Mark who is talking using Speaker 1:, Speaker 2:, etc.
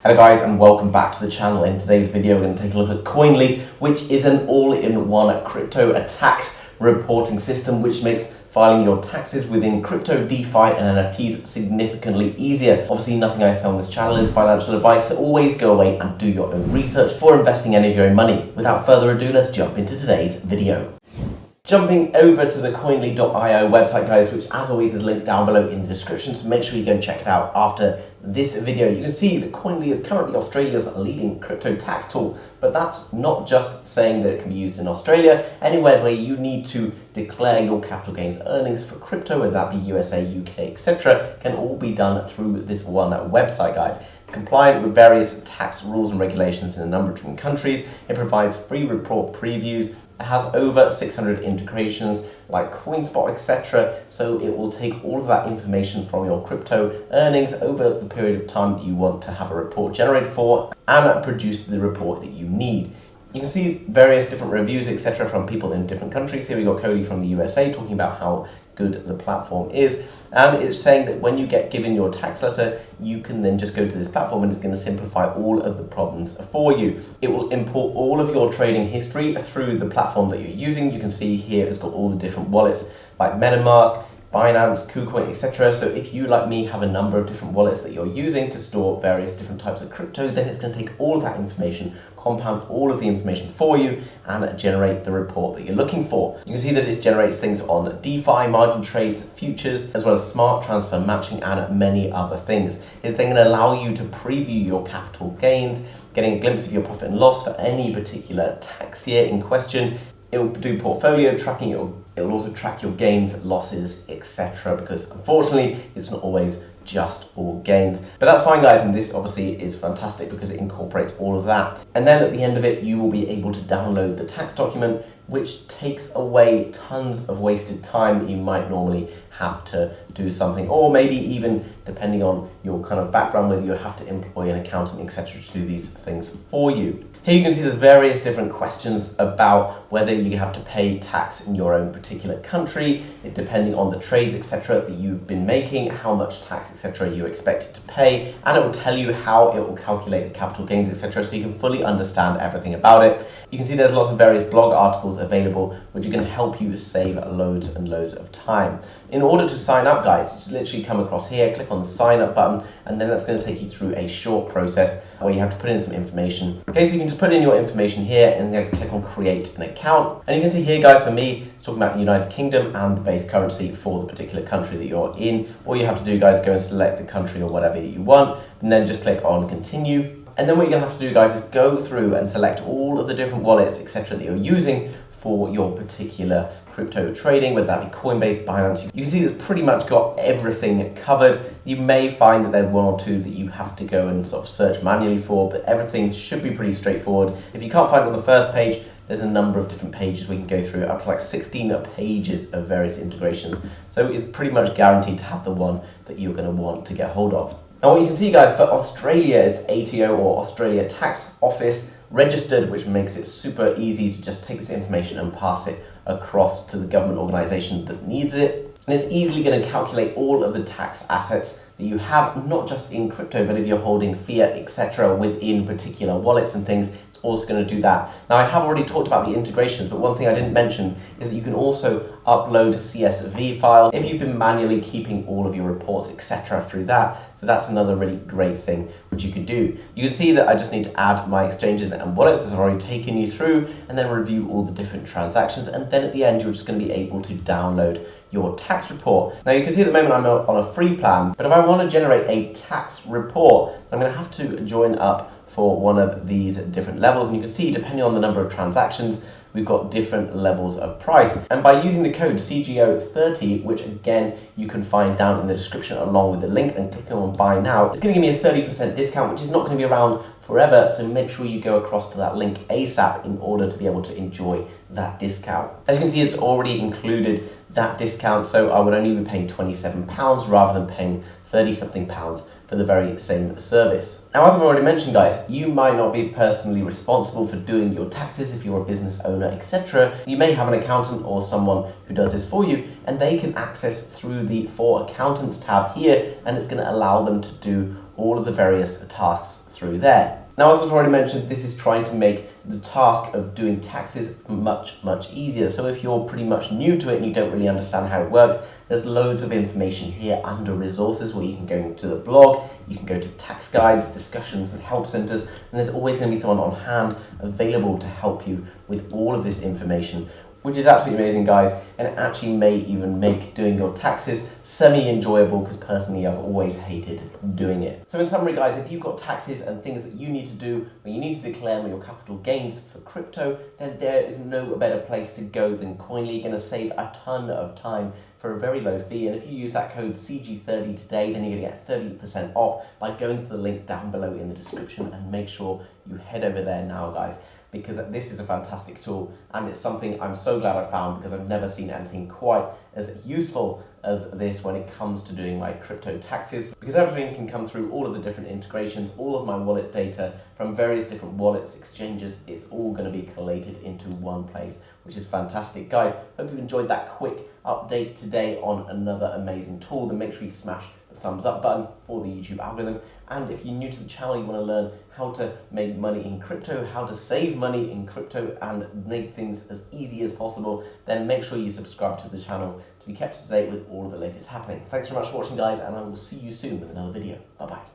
Speaker 1: Hello guys, and welcome back to the channel. In today's video we're going to take a look at Koinly, which is an all-in-one crypto tax reporting system which makes filing your taxes within crypto, DeFi and NFTs significantly easier. Obviously nothing I say on this channel is financial advice, so always go away and do your own research before investing any of your own money. Without further ado, let's jump into today's video. Jumping over to the Koinly.io website, guys, which as always is linked down below in the description, so make sure you go and check it out after this video. You can see that Koinly is currently Australia's leading crypto tax tool, but that's not just saying that it can be used in Australia. Anywhere where you need to declare your capital gains earnings for crypto, whether that be USA, UK, etc., can all be done through this one website, guys. It's compliant with various tax rules and regulations in a number of different countries. It provides free report previews. It has over 600 integrations like CoinSpot, etc. So it will take all of that information from your crypto earnings over the period of time that you want to have a report generated for and produce the report that you need. You can see various different reviews, etc. from people in different countries. Here we got Cody from the USA talking about how good the platform is. And it's saying that when you get given your tax letter, you can then just go to this platform and it's going to simplify all of the problems for you. It will import all of your trading history through the platform that you're using. You can see here it's got all the different wallets like MetaMask, Binance, KuCoin, etc. So if you, like me, have a number of different wallets that you're using to store various different types of crypto, then it's going to take all of that information, compound all of the information for you, and generate the report that you're looking for. You can see that it generates things on DeFi, margin trades, futures, as well as smart transfer matching and many other things. It's then going to allow you to preview your capital gains, getting a glimpse of your profit and loss for any particular tax year in question. It will do portfolio tracking, it will also track your gains, losses, etc. because unfortunately it's not always just all gains. But that's fine, guys, and this obviously is fantastic because it incorporates all of that. And then at the end of it, you will be able to download the tax document, which takes away tons of wasted time that you might normally have to do something, or maybe even depending on your kind of background, whether you have to employ an accountant, etc. to do these things for you. Here you can see there's various different questions about whether you have to pay tax in your own particular country, depending on the trades, etc. that you've been making, how much tax, etc. you're expected to pay, and it will tell you how it will calculate the capital gains, etc. so you can fully understand everything about it. You can see there's lots of various blog articles available which are going to help you save loads and loads of time. In order to sign up, guys, you just literally come across here, click on the sign up button, and then that's going to take you through a short process where you have to put in some information. Okay, so you can just put in your information here and then click on create an account. And you can see here, guys, for me, it's talking about the United Kingdom and the base currency for the particular country that you're in. All you have to do, guys, go and select the country or whatever you want, and then just click on continue. And then what you're going to have to do, guys, is go through and select all of the different wallets, etc. that you're using for your particular crypto trading, whether that be Coinbase, Binance. You can see it's pretty much got everything covered. You may find that there's one or two that you have to go and sort of search manually for, but everything should be pretty straightforward. If you can't find it on the first page, there's a number of different pages we can go through, up to like 16 pages of various integrations. So it's pretty much guaranteed to have the one that you're going to want to get hold of. Now what you can see, guys, for Australia, it's ATO or Australia Tax Office registered, which makes it super easy to just take this information and pass it across to the government organization that needs it. And it's easily going to calculate all of the tax assets that you have, not just in crypto, but if you're holding fiat, etc. within particular wallets and things, it's also going to do that. Now, I have already talked about the integrations, but one thing I didn't mention is that you can also upload CSV files if you've been manually keeping all of your reports, etc. through that. So that's another really great thing which you can do. You can see that I just need to add my exchanges and wallets, as I've already taken you through, and then review all the different transactions. And then at the end, you're just going to be able to download your tax report. Now you can see at the moment I'm on a free plan, but if I want to generate a tax report, I'm going to have to join up for one of these different levels. And you can see, depending on the number of transactions, we've got different levels of price. And by using the code CGO30, which again, you can find down in the description along with the link, and clicking on buy now, it's going to give me a 30% discount, which is not going to be around forever. So make sure you go across to that link ASAP in order to be able to enjoy that discount. As you can see, it's already included that discount. So I would only be paying £27 rather than paying 30 something pounds for the very same service. Now, as I've already mentioned, guys, you might not be personally responsible for doing your taxes if you're a business owner, etc. You may have an accountant or someone who does this for you, and they can access through the For Accountants tab here, and it's going to allow them to do all of the various tasks through there. Now, as I've already mentioned, this is trying to make the task of doing taxes much easier. So if you're pretty much new to it and you don't really understand how it works, there's loads of information here under resources where you can go to the blog, you can go to tax guides, discussions and help centers, and there's always going to be someone on hand available to help you with all of this information, which is absolutely amazing, guys, and it actually may even make doing your taxes semi-enjoyable, because personally I've always hated doing it. So in summary, guys, if you've got taxes and things that you need to do, when you need to declare your capital gains for crypto, then there is no better place to go than Koinly. You're going to save a ton of time for a very low fee, and if you use that code CG30 today, then you're going to get 30% off by going to the link down below in the description, and make sure you head over there now, guys, because this is a fantastic tool and it's something I'm so glad I found, because I've never seen anything quite as useful as this when it comes to doing my crypto taxes, because everything can come through all of the different integrations, all of my wallet data from various different wallets, exchanges, it's all going to be collated into one place, which is fantastic. Guys, hope you enjoyed that quick update today on another amazing tool. Then make sure you smash the thumbs up button for the YouTube algorithm, and if you're new to the channel, you want to learn how to make money in crypto, how to save money in crypto and make things as easy as possible, then make sure you subscribe to the channel to be kept up to date with all of the latest happening. Thanks very much for watching, guys, and I will see you soon with another video. Bye bye.